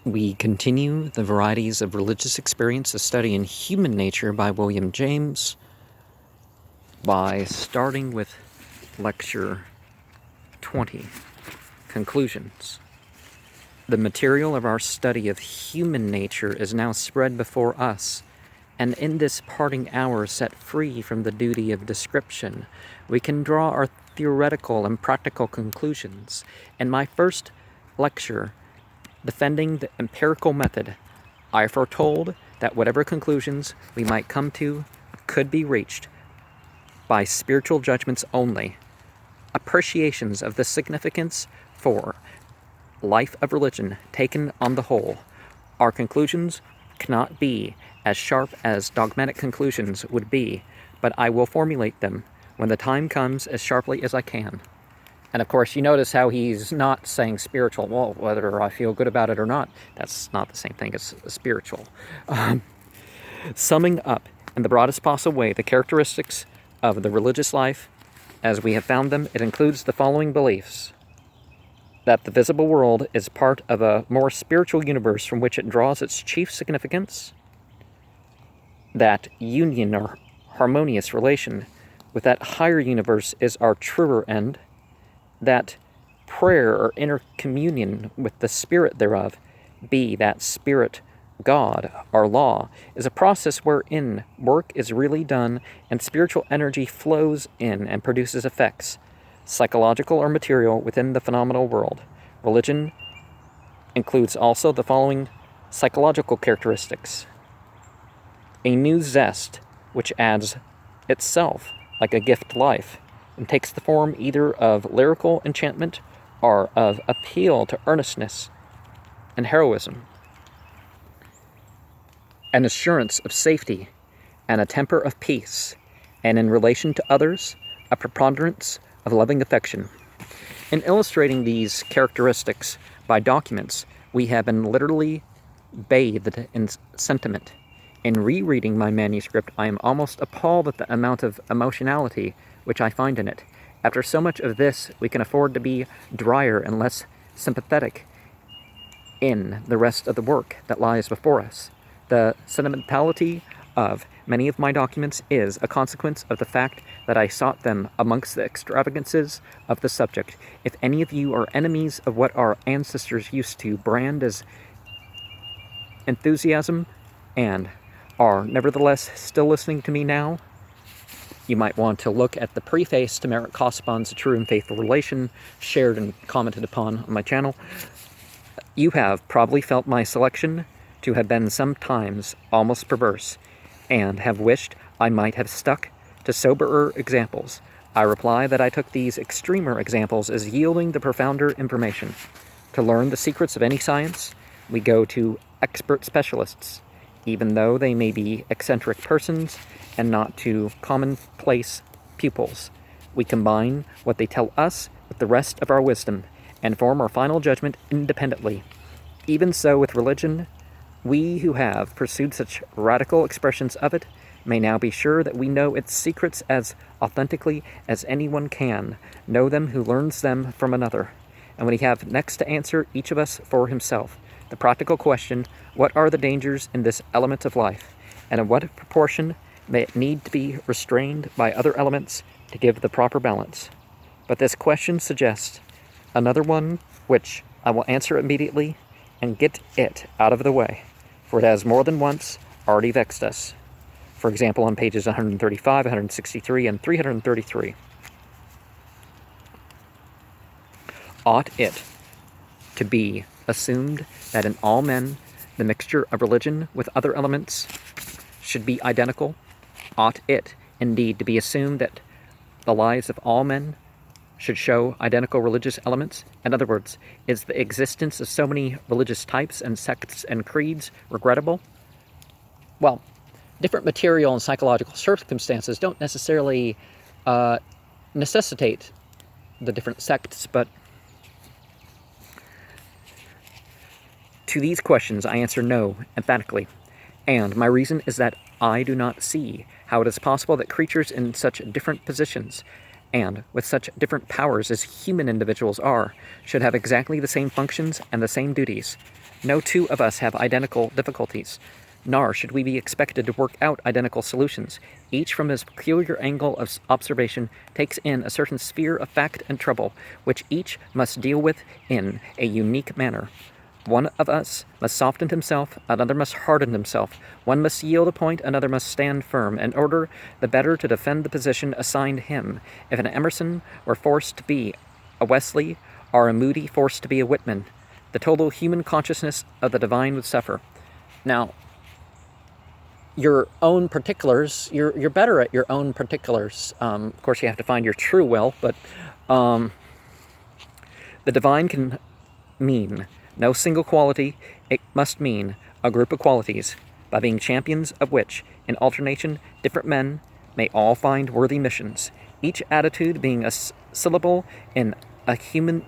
We continue the Varieties of Religious Experience, a study in human nature by William James, by starting with Lecture 20, Conclusions. The material of our study of human nature is now spread before us, and in this parting hour set free from the duty of description, we can draw our theoretical and practical conclusions. In my first lecture, defending the empirical method, I foretold that whatever conclusions we might come to could be reached by spiritual judgments only, appreciations of the significance for life of religion taken on the whole. Our conclusions cannot be as sharp as dogmatic conclusions would be, but I will formulate them when the time comes as sharply as I can. And of course, you notice how he's not saying spiritual. Well, whether I feel good about it or not, that's not the same thing as spiritual. Summing up in the broadest possible way the characteristics of the religious life as we have found them, it includes the following beliefs: that the visible world is part of a more spiritual universe from which it draws its chief significance, that union or harmonious relation with that higher universe is our truer end, that prayer or inner communion with the spirit thereof, be that spirit God, our law, is a process wherein work is really done and spiritual energy flows in and produces effects, psychological or material, within the phenomenal world. Religion includes also the following psychological characteristics: a new zest, which adds itself like a gift to life, and takes the form either of lyrical enchantment or of appeal to earnestness and heroism, an assurance of safety and a temper of peace, and in relation to others, a preponderance of loving affection. In illustrating these characteristics by documents, we have been literally bathed in sentiment. In rereading my manuscript, I am almost appalled at the amount of emotionality which I find in it. After so much of this, we can afford to be drier and less sympathetic in the rest of the work that lies before us. The sentimentality of many of my documents is a consequence of the fact that I sought them amongst the extravagances of the subject. If any of you are enemies of what our ancestors used to brand as enthusiasm and are nevertheless still listening to me now, you might want to look at the preface to Merritt Casaubon's A True and Faithful Relation, shared and commented upon on my channel. You have probably felt my selection to have been sometimes almost perverse, and have wished I might have stuck to soberer examples. I reply that I took these extremer examples as yielding the profounder information. To learn the secrets of any science, we go to expert specialists, even though they may be eccentric persons, and not to commonplace pupils. We combine what they tell us with the rest of our wisdom, and form our final judgment independently. Even so with religion, we who have pursued such radical expressions of it may now be sure that we know its secrets as authentically as anyone can know them who learns them from another. And when we have next to answer, each of us for himself, the practical question: what are the dangers in this element of life, and in what proportion may it need to be restrained by other elements to give the proper balance? But this question suggests another one, which I will answer immediately and get it out of the way, for it has more than once already vexed us. For example, on pages 135, 163, and 333. Ought it to be assumed that in all men the mixture of religion with other elements should be identical? Ought it indeed to be assumed that the lives of all men should show identical religious elements? In other words, is the existence of so many religious types and sects and creeds regrettable? Well, different material and psychological circumstances don't necessarily necessitate the different sects, but to these questions I answer no emphatically, and my reason is that I do not see how it is possible that creatures in such different positions and, with such different powers as human individuals are, should have exactly the same functions and the same duties. No two of us have identical difficulties, nor should we be expected to work out identical solutions. Each from his peculiar angle of observation takes in a certain sphere of fact and trouble, which each must deal with in a unique manner. One of us must soften himself, another must harden himself. One must yield a point, another must stand firm, in order the better to defend the position assigned him. If an Emerson were forced to be a Wesley, or a Moody forced to be a Whitman, the total human consciousness of the divine would suffer. Now, your own particulars, you're better at your own particulars. Of course, you have to find your true will, but the divine can mean no single quality. It must mean a group of qualities, by being champions of which, in alternation, different men may all find worthy missions, each attitude being a syllable in a human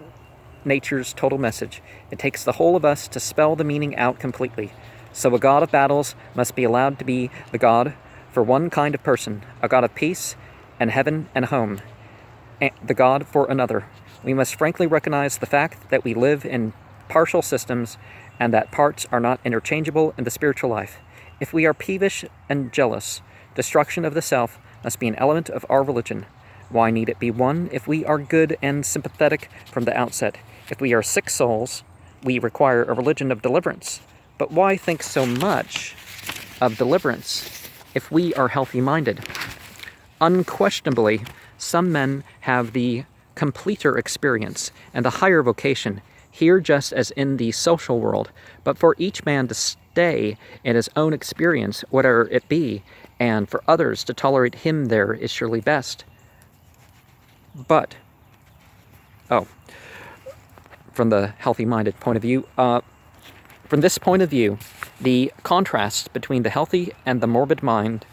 nature's total message. It takes the whole of us to spell the meaning out completely. So a god of battles must be allowed to be the god for one kind of person, a god of peace and heaven and home, and the god for another. We must frankly recognize the fact that we live in partial systems and that parts are not interchangeable in the spiritual life. If we are peevish and jealous, destruction of the self must be an element of our religion. Why need it be one if we are good and sympathetic from the outset? If we are sick souls, we require a religion of deliverance. But why think so much of deliverance if we are healthy-minded? Unquestionably, some men have the completer experience and the higher vocation, here just as in the social world, but for each man to stay in his own experience, whatever it be, and for others to tolerate him there is surely best. But, from the healthy-minded point of view, from this point of view, the contrast between the healthy and the morbid mind,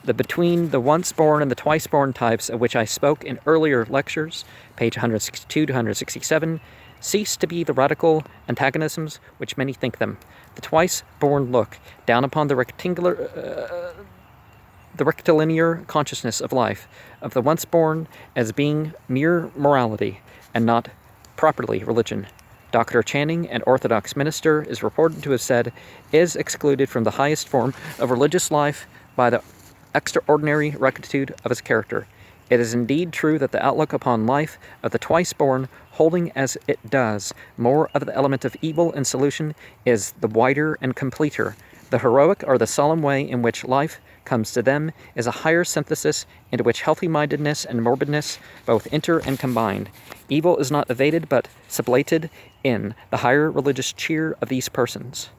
between the once-born and the twice-born types of which I spoke in earlier lectures, page 162 to 167, cease to be the radical antagonisms which many think them. The twice-born look down upon the rectilinear consciousness of life, of the once-born as being mere morality and not properly religion. Dr. Channing, an Orthodox minister, is reported to have said, is excluded from the highest form of religious life by the extraordinary rectitude of his character. It is indeed true that the outlook upon life of the twice-born, holding as it does more of the element of evil in solution, is the wider and completer. The heroic or the solemn way in which life comes to them is a higher synthesis into which healthy-mindedness and morbidness both enter and combine. Evil is not evaded but sublated in the higher religious cheer of these persons.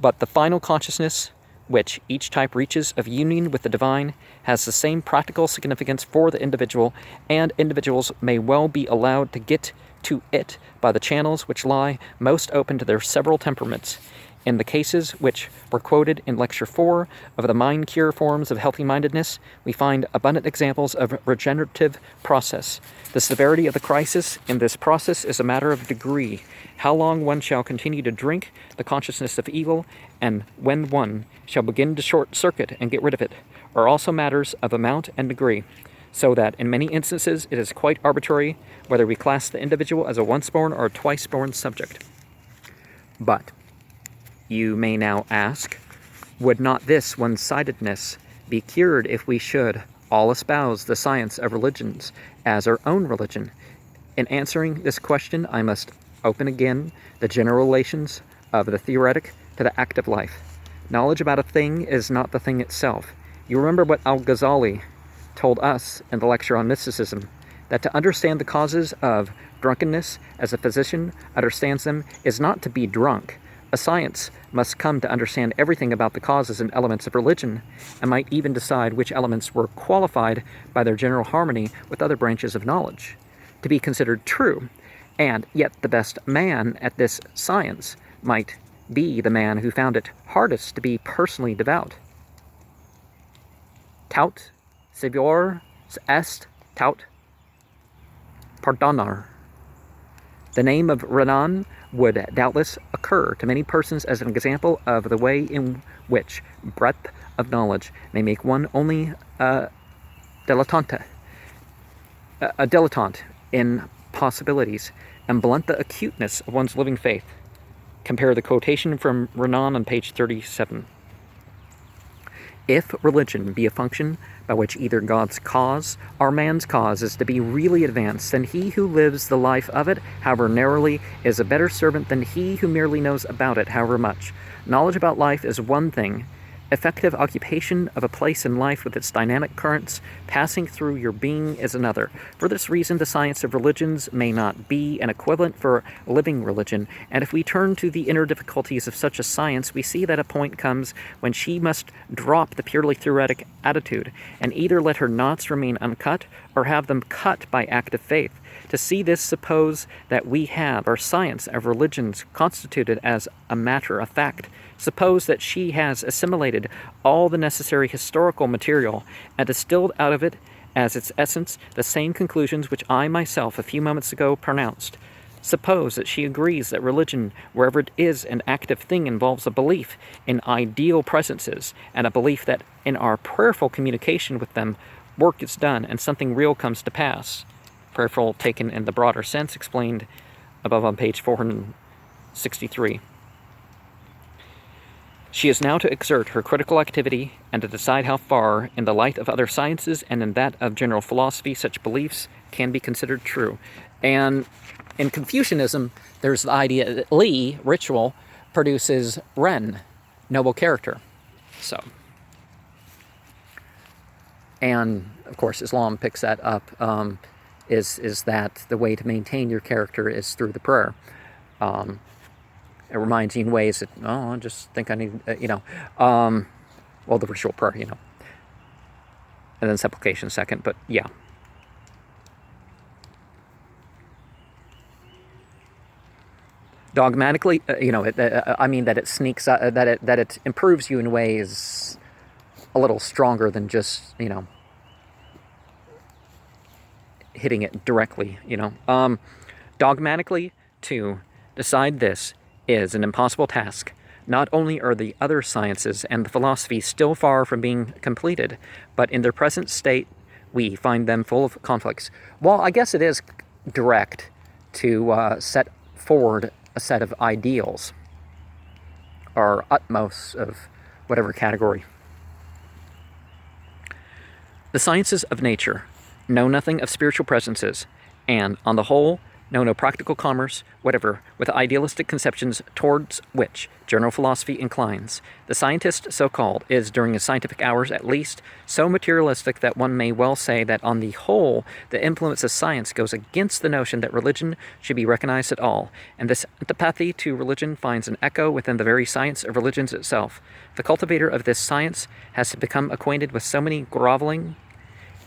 But the final consciousness which each type reaches of union with the divine has the same practical significance for the individual, and individuals may well be allowed to get to it by the channels which lie most open to their several temperaments. In the cases which were quoted in Lecture 4 of the mind cure forms of healthy-mindedness, we find abundant examples of regenerative process. The severity of the crisis in this process is a matter of degree. How long one shall continue to drink the consciousness of evil, and when one shall begin to short-circuit and get rid of it, are also matters of amount and degree, so that in many instances it is quite arbitrary whether we class the individual as a once-born or a twice-born subject. But you may now ask, would not this one-sidedness be cured if we should all espouse the science of religions as our own religion? In answering this question, I must open again the general relations of the theoretic to the active life. Knowledge about a thing is not the thing itself. You remember what Al-Ghazali told us in the lecture on mysticism, that to understand the causes of drunkenness as a physician understands them is not to be drunk. A science must come to understand everything about the causes and elements of religion, and might even decide which elements were qualified by their general harmony with other branches of knowledge to be considered true, and yet the best man at this science might be the man who found it hardest to be personally devout. Taut sevior est taut pardonar. The name of Renan would doubtless occur to many persons as an example of the way in which breadth of knowledge may make one only dilettante. a dilettante in possibilities and blunt the acuteness of one's living faith. Compare the quotation from Renan on page 37. If religion be a function by which either God's cause or man's cause is to be really advanced, then he who lives the life of it, however narrowly, is a better servant than he who merely knows about it, however much. Knowledge about life is one thing. Effective occupation of a place in life with its dynamic currents passing through your being is another. For this reason, the science of religions may not be an equivalent for living religion, and if we turn to the inner difficulties of such a science, we see that a point comes when she must drop the purely theoretic attitude, and either let her knots remain uncut, or have them cut by active faith. To see this, suppose that we have our science of religions constituted as a matter of fact. Suppose that she has assimilated all the necessary historical material and distilled out of it as its essence the same conclusions which I myself a few moments ago pronounced. Suppose that she agrees that religion, wherever it is an active thing, involves a belief in ideal presences and a belief that in our prayerful communication with them work is done and something real comes to pass. Prayerful taken in the broader sense, explained above on page 463. She is now to exert her critical activity and to decide how far, in the light of other sciences and in that of general philosophy, such beliefs can be considered true. And in Confucianism, there's the idea that Li, ritual, produces Ren, noble character. So, and of course, Islam picks that up, is that the way to maintain your character is through the prayer. It reminds you in ways that, oh, I just think I need, well, the ritual prayer, and then supplication second, but yeah. Dogmatically, I mean that it sneaks, that it improves you in ways a little stronger than just, hitting it directly, Dogmatically, to decide this is an impossible task. Not only are the other sciences and the philosophy still far from being completed, but in their present state, we find them full of conflicts. Well, I guess it is direct to set forward a set of ideals, or utmost of whatever category. The sciences of nature know nothing of spiritual presences, and, on the whole, know no practical commerce whatever with idealistic conceptions towards which general philosophy inclines. The scientist, so-called, is, during his scientific hours at least, so materialistic that one may well say that on the whole the influence of science goes against the notion that religion should be recognized at all, and this antipathy to religion finds an echo within the very science of religions itself. The cultivator of this science has become acquainted with so many groveling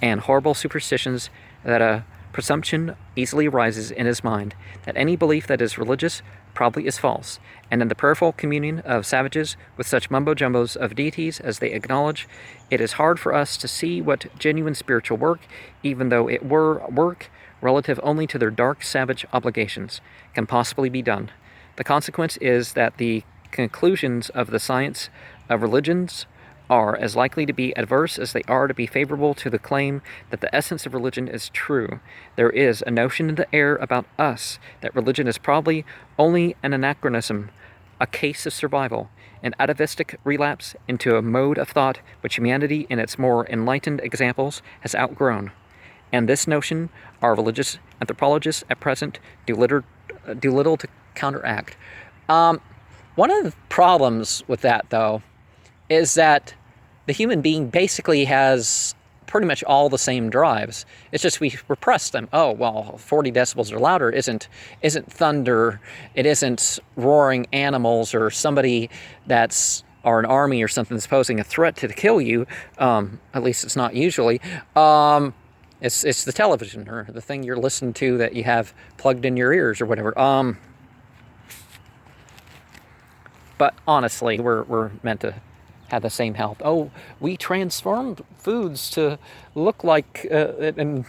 and horrible superstitions that a presumption easily arises in his mind that any belief that is religious probably is false, and in the prayerful communion of savages with such mumbo-jumbos of deities as they acknowledge, it is hard for us to see what genuine spiritual work, even though it were work relative only to their dark savage obligations, can possibly be done. The consequence is that the conclusions of the science of religions are as likely to be adverse as they are to be favorable to the claim that the essence of religion is true. There is a notion in the air about us that religion is probably only an anachronism, a case of survival, an atavistic relapse into a mode of thought which humanity in its more enlightened examples has outgrown. And this notion our religious anthropologists at present do little to counteract. One of the problems with that, though, is that the human being basically has pretty much all the same drives. It's just we repress them. Oh, well, 40 decibels or louder isn't thunder. It isn't roaring animals or somebody or an army or something that's posing a threat to kill you. At least it's not usually. It's the television or the thing you're listening to that you have plugged in your ears or whatever. But honestly, we're meant to have the same health. Oh, we transformed foods to look like to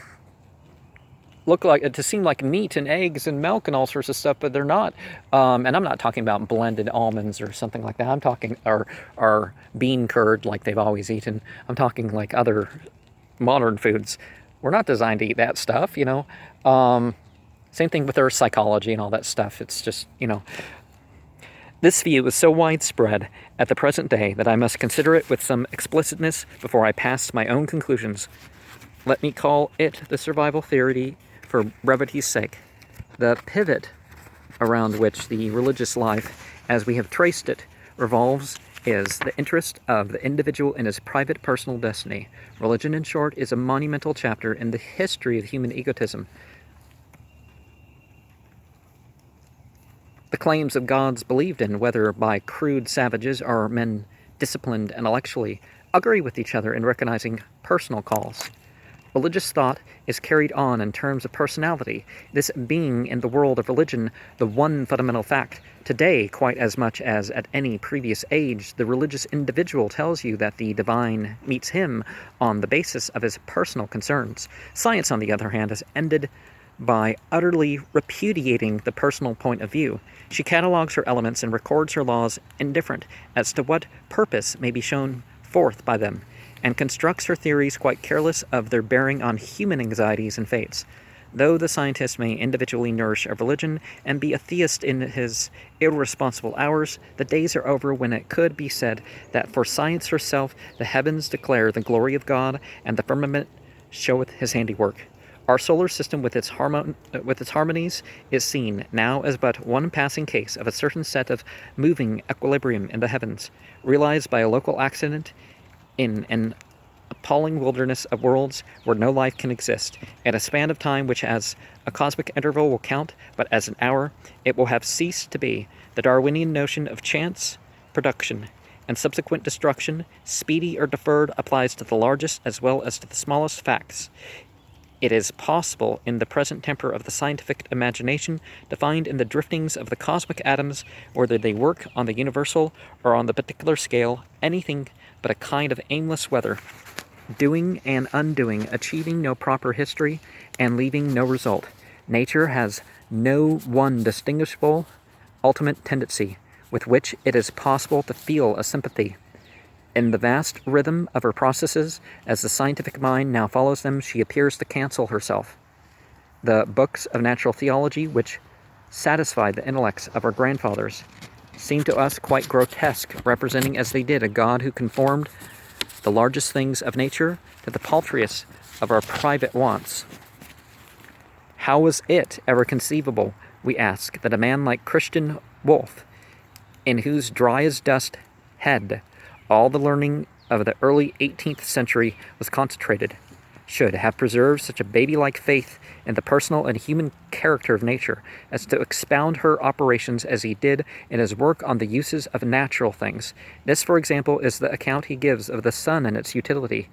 seem like meat and eggs and milk and all sorts of stuff, but they're not. And I'm not talking about blended almonds or something like that. I'm talking or bean curd like they've always eaten. I'm talking like other modern foods. We're not designed to eat that stuff, you know. Same thing with our psychology and all that stuff. It's just, you know, this view is so widespread at the present day that I must consider it with some explicitness before I pass my own conclusions. Let me call it the survival theory for brevity's sake. The pivot around which the religious life, as we have traced it, revolves is the interest of the individual in his private personal destiny. Religion, in short, is a monumental chapter in the history of human egotism. The claims of gods believed in, whether by crude savages or men disciplined intellectually, agree with each other in recognizing personal calls. Religious thought is carried on in terms of personality, this being in the world of religion the one fundamental fact. Today, quite as much as at any previous age, the religious individual tells you that the divine meets him on the basis of his personal concerns. Science, on the other hand, has ended by utterly repudiating the personal point of view. She catalogues her elements and records her laws indifferent as to what purpose may be shown forth by them, and constructs her theories quite careless of their bearing on human anxieties and fates. Though the scientist may individually nourish a religion and be a theist in his irresponsible hours, the days are over when it could be said that for science herself the heavens declare the glory of God, and the firmament showeth his handiwork. Our solar system with its harmonies is seen now as but one passing case of a certain set of moving equilibrium in the heavens, realized by a local accident in an appalling wilderness of worlds where no life can exist. At a span of time which as a cosmic interval will count but as an hour, it will have ceased to be. The Darwinian notion of chance, production, and subsequent destruction, speedy or deferred, applies to the largest as well as to the smallest facts. It is possible, in the present temper of the scientific imagination, to find in the driftings of the cosmic atoms, whether they work on the universal or on the particular scale, anything but a kind of aimless weather, doing and undoing, achieving no proper history, and leaving no result. Nature has no one distinguishable ultimate tendency with which it is possible to feel a sympathy. In the vast rhythm of her processes, as the scientific mind now follows them, she appears to cancel herself. The books of natural theology, which satisfied the intellects of our grandfathers, seem to us quite grotesque, representing as they did a God who conformed the largest things of nature to the paltriest of our private wants. How was it ever conceivable, we ask, that a man like Christian Wolff, in whose dry as dust head all the learning of the early 18th century was concentrated, should have preserved such a baby-like faith in the personal and human character of nature as to expound her operations as he did in his work on the uses of natural things? This, for example, is the account he gives of the sun and its utility.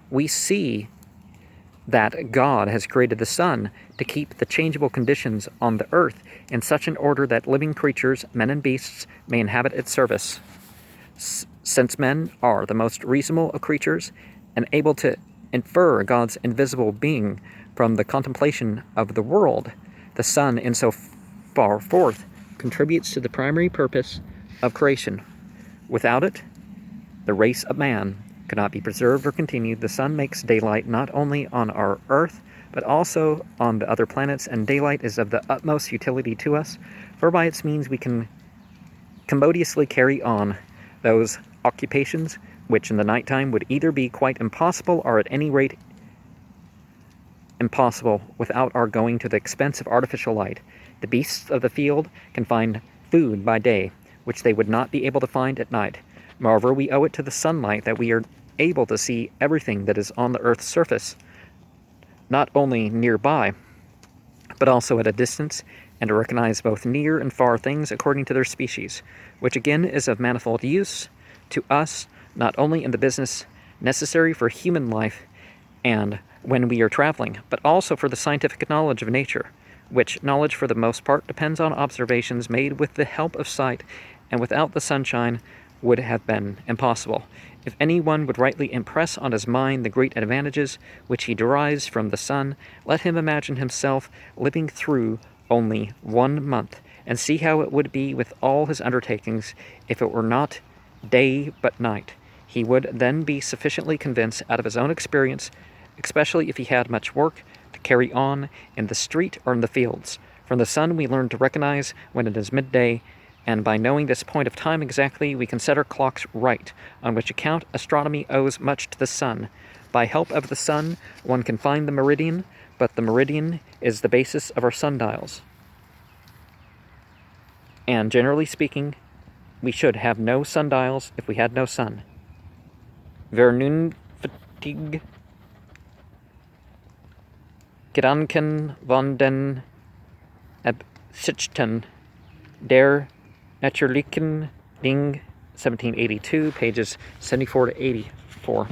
We see that God has created the sun to keep the changeable conditions on the earth in such an order that living creatures, men and beasts, may inhabit its service. Since men are the most reasonable of creatures, and able to infer God's invisible being from the contemplation of the world, the sun, in so far forth, contributes to the primary purpose of creation. Without it, the race of man could not be preserved or continued. The sun makes daylight not only on our earth, but also on the other planets, and daylight is of the utmost utility to us, for by its means we can commodiously carry on those occupations which in the nighttime would either be quite impossible or at any rate impossible without our going to the expense of artificial light. The beasts of the field can find food by day, which they would not be able to find at night. Moreover, we owe it to the sunlight that we are able to see everything that is on the earth's surface, not only nearby, but also at a distance, and to recognize both near and far things according to their species, which again is of manifold use to us, not only in the business necessary for human life and when we are traveling, but also for the scientific knowledge of nature, which knowledge for the most part depends on observations made with the help of sight, and without the sunshine would have been impossible. If anyone would rightly impress on his mind the great advantages which he derives from the sun, let him imagine himself living through only 1 month, and see how it would be with all his undertakings if it were not day but night. He would then be sufficiently convinced out of his own experience especially if he had much work to carry on in the street or in the fields. From the sun we learn to recognize when it is midday, and by knowing this point of time exactly, we can set our clocks right, on which account astronomy owes much to the sun. By help of the sun, one can find the meridian, but the meridian is the basis of our sundials. And generally speaking, we should have no sundials if we had no sun. Vernunftig Gedanken von den Absichten der Natürlichen Ding, 1782, pages 74 to 84.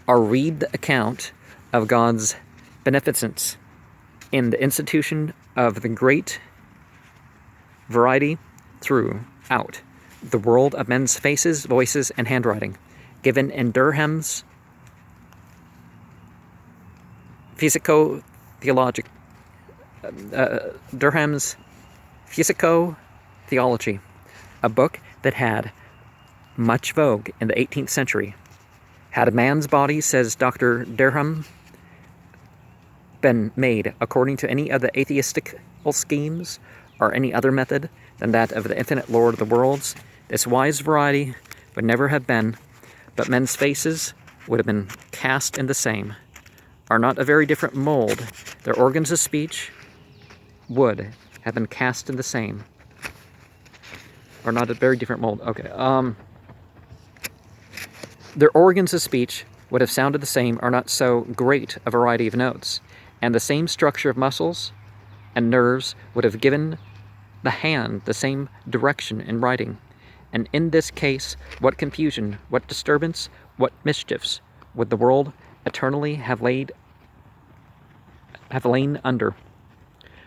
Or read the account of God's beneficence in the institution of the great variety throughout the world of men's faces, voices, and handwriting, given in Durham's Durham's Physico-Theology, a book that had much vogue in the 18th century. Had a man's body, says Dr. Durham, been made according to any of the atheistical schemes or any other method than that of the infinite Lord of the worlds, this wise variety would never have been, but men's faces would have been cast in the same. Are not a very different mold, their organs of speech would have been cast in the same. Or not a very different mold, okay. Their organs of speech would have sounded the same, are not so great a variety of notes, and the same structure of muscles and nerves would have given the hand the same direction in writing. And in this case, what confusion, what disturbance, what mischiefs would the world eternally have lain under?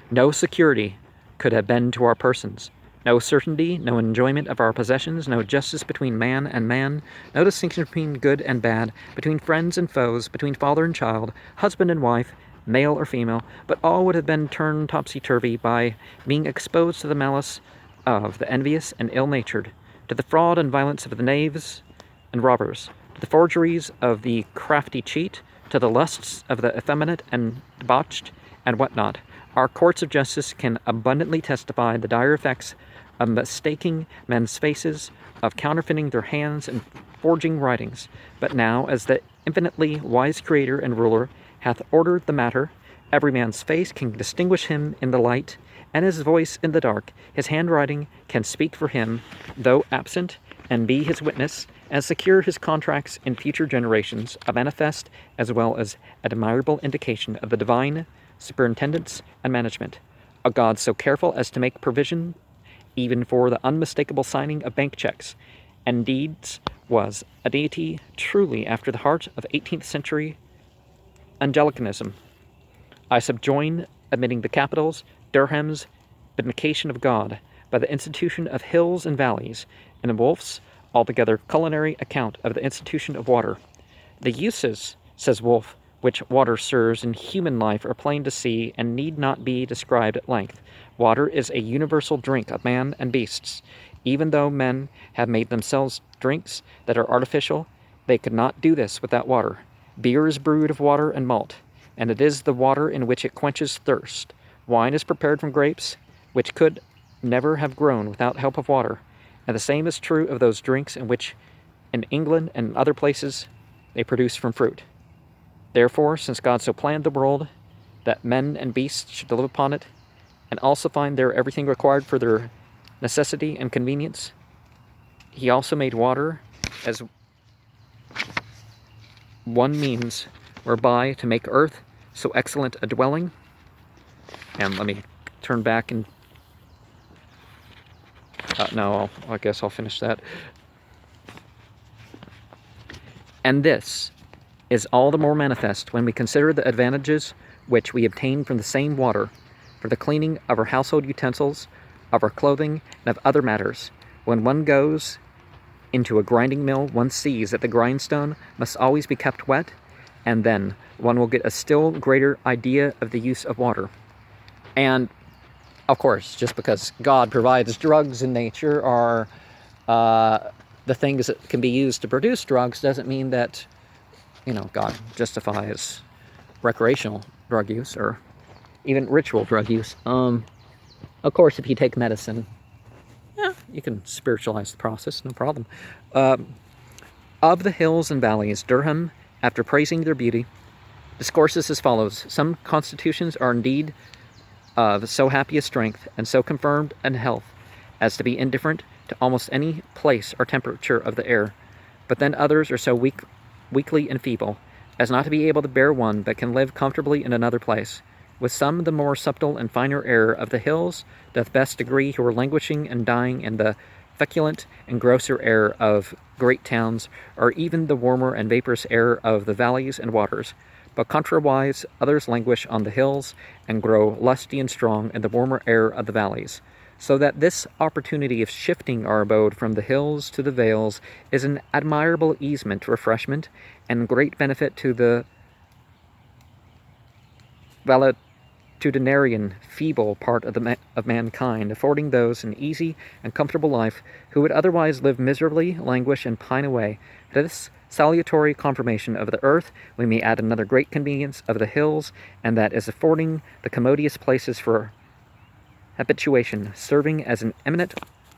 No security could have been to our persons, no certainty, no enjoyment of our possessions, no justice between man and man, no distinction between good and bad, between friends and foes, between father and child, husband and wife, male or female, but all would have been turned topsy-turvy by being exposed to the malice of the envious and ill-natured, to the fraud and violence of the knaves and robbers, to the forgeries of the crafty cheat, to the lusts of the effeminate and debauched, and what not. Our courts of justice can abundantly testify the dire effects of mistaking men's faces, of counterfeiting their hands, and forging writings. But now, as the infinitely wise Creator and Ruler hath ordered the matter, every man's face can distinguish him in the light, and his voice in the dark. His handwriting can speak for him, though absent, and be his witness, and secure his contracts in future generations, a manifest as well as admirable indication of the divine superintendence and management, a God so careful as to make provision even for the unmistakable signing of bank checks, and deeds was a deity truly after the heart of 18th century Anglicanism. I subjoin, admitting the capitals, Durham's Vindication of God, by the institution of hills and valleys, and Wolfe's altogether culinary account of the institution of water. The uses, says Wolfe, which water serves in human life are plain to see, and need not be described at length. Water is a universal drink of man and beasts. Even though men have made themselves drinks that are artificial, they could not do this without water. Beer is brewed of water and malt, and it is the water in which it quenches thirst. Wine is prepared from grapes, which could never have grown without help of water, and the same is true of those drinks in which, in England and other places, they produce from fruit. Therefore, since God so planned the world that men and beasts should live upon it, and also find there everything required for their necessity and convenience, he also made water as one means whereby to make earth so excellent a dwelling. And let me turn back and no, I guess I'll finish that. And this is all the more manifest when we consider the advantages which we obtain from the same water for the cleaning of our household utensils, of our clothing, and of other matters. When one goes into a grinding mill, one sees that the grindstone must always be kept wet, and then one will get a still greater idea of the use of water. And, of course, just because God provides drugs in nature or the things that can be used to produce drugs doesn't mean that God justifies recreational drug use or even ritual drug use. Of course, if you take medicine, yeah, you can spiritualize the process, no problem. Of the hills and valleys, Durham, after praising their beauty, discourses as follows: some constitutions are indeed of so happy a strength and so confirmed an health as to be indifferent to almost any place or temperature of the air, but then others are so weakly and feeble as not to be able to bear one, but can live comfortably in another place. With some the more subtle and finer air of the hills doth best agree, who are languishing and dying in the feculent and grosser air of great towns, or even the warmer and vaporous air of the valleys and waters. But contrariwise, others languish on the hills, and grow lusty and strong in the warmer air of the valleys. So that this opportunity of shifting our abode from the hills to the vales is an admirable easement, refreshment, and great benefit to the valetudinarian feeble part of mankind, affording those an easy and comfortable life who would otherwise live miserably, languish, and pine away. To this salutary confirmation of the earth we may add another great convenience of the hills, and that is affording the commodious places for habituation, serving as an eminent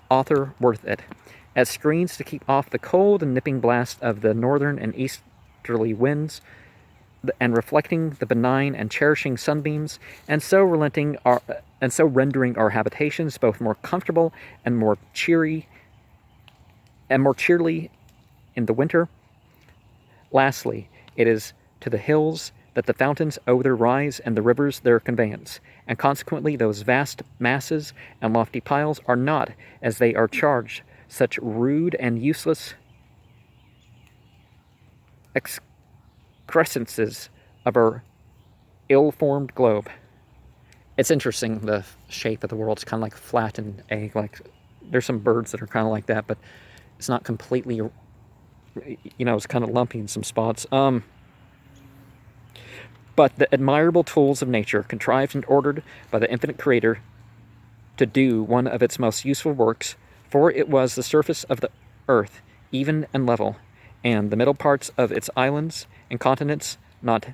author worth it, as screens to keep off the cold and nipping blast of the northern and easterly winds, and reflecting the benign and cherishing sunbeams, and so rendering our habitations both more comfortable and more cheerily in the winter. Lastly, it is to the hills that the fountains owe their rise and the rivers their conveyance, and consequently those vast masses and lofty piles are not, as they are charged, such rude and useless excrescences of our ill-formed globe. It's interesting, the shape of the world is kind of like flat and egg. Like, there's some birds that are kind of like that, but it's not completely, it's kind of lumpy in some spots. But the admirable tools of nature, contrived and ordered by the infinite Creator to do one of its most useful works, for it was the surface of the earth, even and level, and the middle parts of its islands and continents not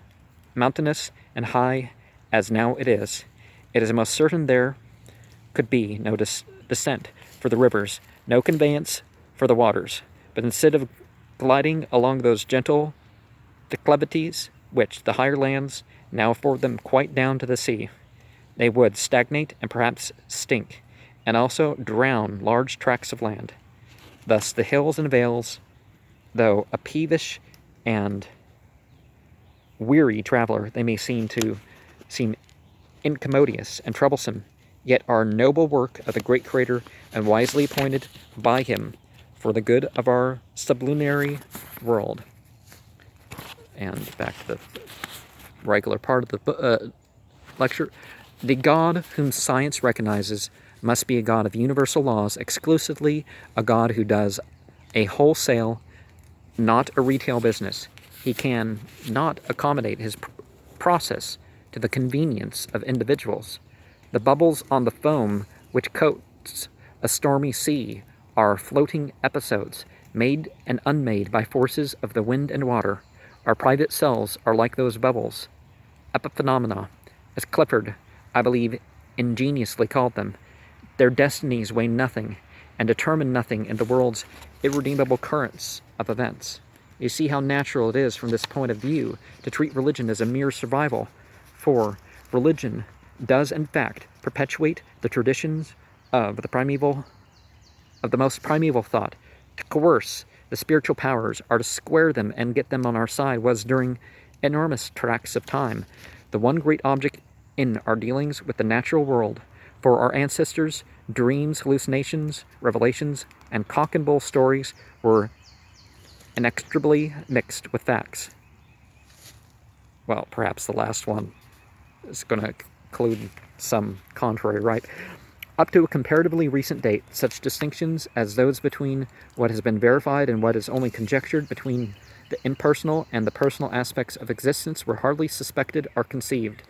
mountainous and high as now it is. It is most certain there could be no descent for the rivers, no conveyance for the waters, but instead of gliding along those gentle declivities which the higher lands now afford them quite down to the sea, they would stagnate and perhaps stink, and also drown large tracts of land. Thus the hills and vales, though a peevish and weary traveler they may seem incommodious and troublesome, yet are noble work of the great Creator, and wisely appointed by Him for the good of our sublunary world. And back to the regular part of the lecture. The God whom science recognizes must be a God of universal laws, exclusively a God who does a wholesale, not a retail business. He can not accommodate his process to the convenience of individuals. The bubbles on the foam which coats a stormy sea are floating episodes, made and unmade by forces of the wind and water. Our private selves are like those bubbles, epiphenomena, as Clifford, I believe, ingeniously called them. Their destinies weigh nothing and determine nothing in the world's irredeemable currents of events. You see how natural it is from this point of view to treat religion as a mere survival, for religion does in fact perpetuate the traditions of the most primeval thought. To coerce the spiritual powers, or to square them and get them on our side, was during enormous tracts of time the one great object in our dealings with the natural world. For our ancestors, dreams, hallucinations, revelations, and cock and bull stories were inextricably mixed with facts. Well, perhaps the last one is going to include some contrary, right? Up to a comparatively recent date, such distinctions as those between what has been verified and what is only conjectured, between the impersonal and the personal aspects of existence, were hardly suspected or conceived.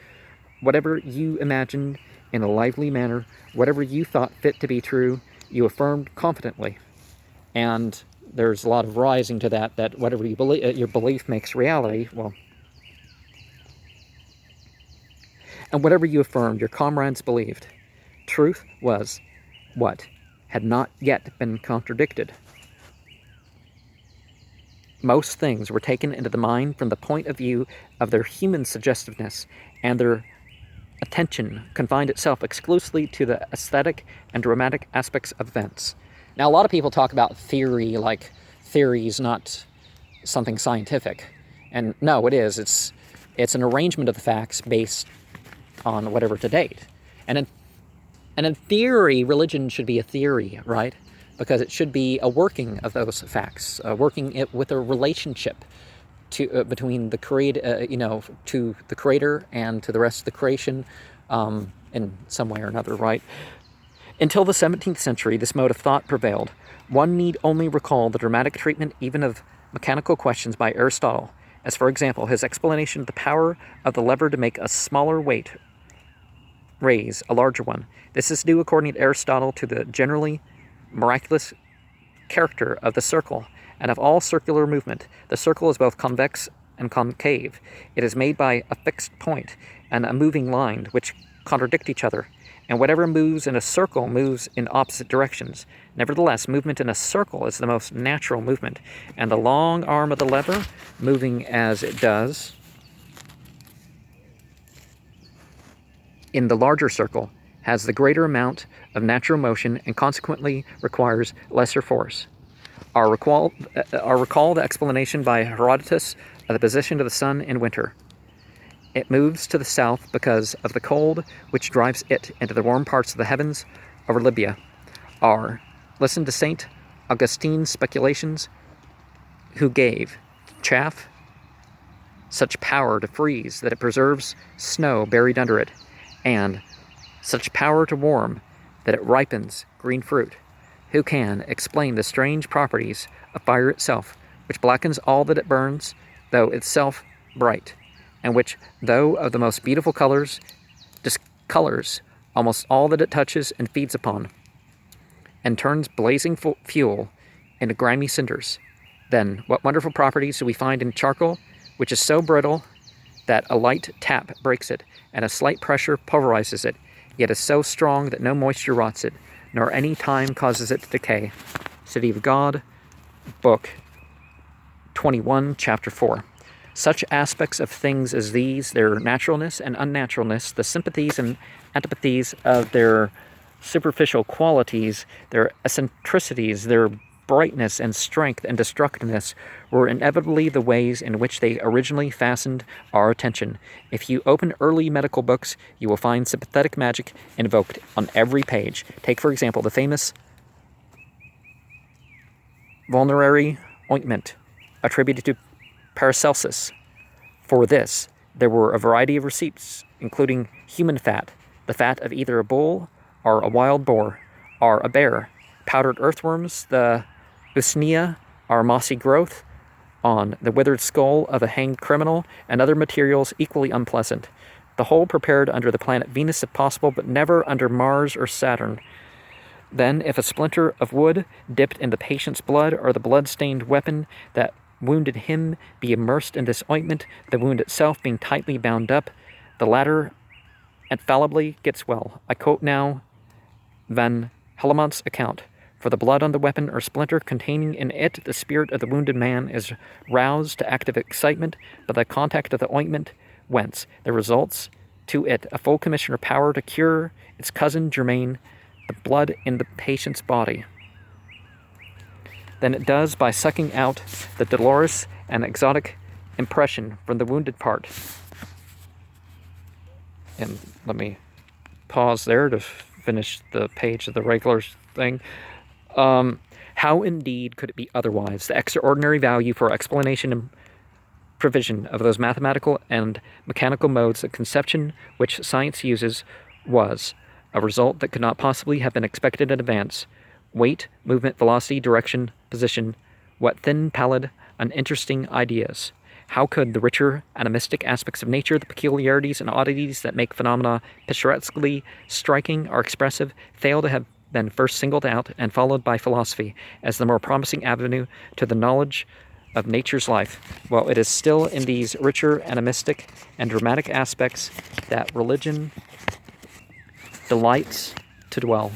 Whatever you imagined in a lively manner, whatever you thought fit to be true, you affirmed confidently. And there's a lot of rising to that whatever you believe, your belief makes reality. Well, and whatever you affirmed, your comrades believed. Truth was what had not yet been contradicted. Most things were taken into the mind from the point of view of their human suggestiveness, and their attention confined itself exclusively to the aesthetic and dramatic aspects of events. Now, a lot of people talk about theory like theory is not something scientific. And no, it is. It's an arrangement of the facts based on whatever to date. And in theory, religion should be a theory, right? Because it should be a working of those facts, working it with a relationship to between the to the creator and to the rest of the creation, in some way or another, right? Until the 17th century, this mode of thought prevailed. One need only recall the dramatic treatment even of mechanical questions by Aristotle, as for example, his explanation of the power of the lever to make a smaller weight raise a larger one. This is due, according to Aristotle, to the generally miraculous character of the circle, and of all circular movement. The circle is both convex and concave. It is made by a fixed point and a moving line, which contradict each other, and whatever moves in a circle moves in opposite directions. Nevertheless, movement in a circle is the most natural movement, and the long arm of the lever, moving as it does in the larger circle, has the greater amount of natural motion and consequently requires lesser force. Our recall the explanation by Herodotus of the position of the sun in winter. It moves to the south because of the cold which drives it into the warm parts of the heavens over Libya. Or listen to St. Augustine's speculations, who gave chaff such power to freeze that it preserves snow buried under it, and such power to warm that it ripens green fruit. Who can explain the strange properties of fire itself, which blackens all that it burns, though itself bright, and which, though of the most beautiful colors, discolors almost all that it touches and feeds upon, and turns blazing fuel into grimy cinders? Then what wonderful properties do we find in charcoal, which is so brittle that a light tap breaks it, and a slight pressure pulverizes it, yet is so strong that no moisture rots it, nor any time causes it to decay. City of God, Book 21, Chapter 4. Such aspects of things as these, their naturalness and unnaturalness, the sympathies and antipathies of their superficial qualities, their eccentricities, their brightness and strength and destructiveness, were inevitably the ways in which they originally fastened our attention. If you open early medical books, you will find sympathetic magic invoked on every page. Take, for example, the famous vulnerary ointment attributed to Paracelsus. For this, there were a variety of receipts, including human fat, the fat of either a bull or a wild boar, or a bear, powdered earthworms, the usnea, or mossy growth, on the withered skull of a hanged criminal, and other materials equally unpleasant. The whole prepared under the planet Venus if possible, but never under Mars or Saturn. Then, if a splinter of wood dipped in the patient's blood, or the blood-stained weapon that wounded him be immersed in this ointment, the wound itself being tightly bound up, the latter infallibly gets well. I quote now Van Helmont's account. For the blood on the weapon or splinter containing in it the spirit of the wounded man is roused to active excitement by the contact of the ointment, whence there results to it a full commission or power to cure its cousin germain, the blood in the patient's body. Then it does by sucking out the dolorous and exotic impression from the wounded part. And let me pause there to finish the page of the regular thing. How indeed could it be otherwise? The extraordinary value for explanation and provision of those mathematical and mechanical modes of conception which science uses was a result that could not possibly have been expected in advance. Weight, movement, velocity, direction, position, what thin, pallid, uninteresting ideas. How could the richer, animistic aspects of nature, the peculiarities and oddities that make phenomena picturesquely striking or expressive, fail to have been first singled out and followed by philosophy as the more promising avenue to the knowledge of nature's life, while it is still in these richer, animistic, and dramatic aspects that religion delights to dwell.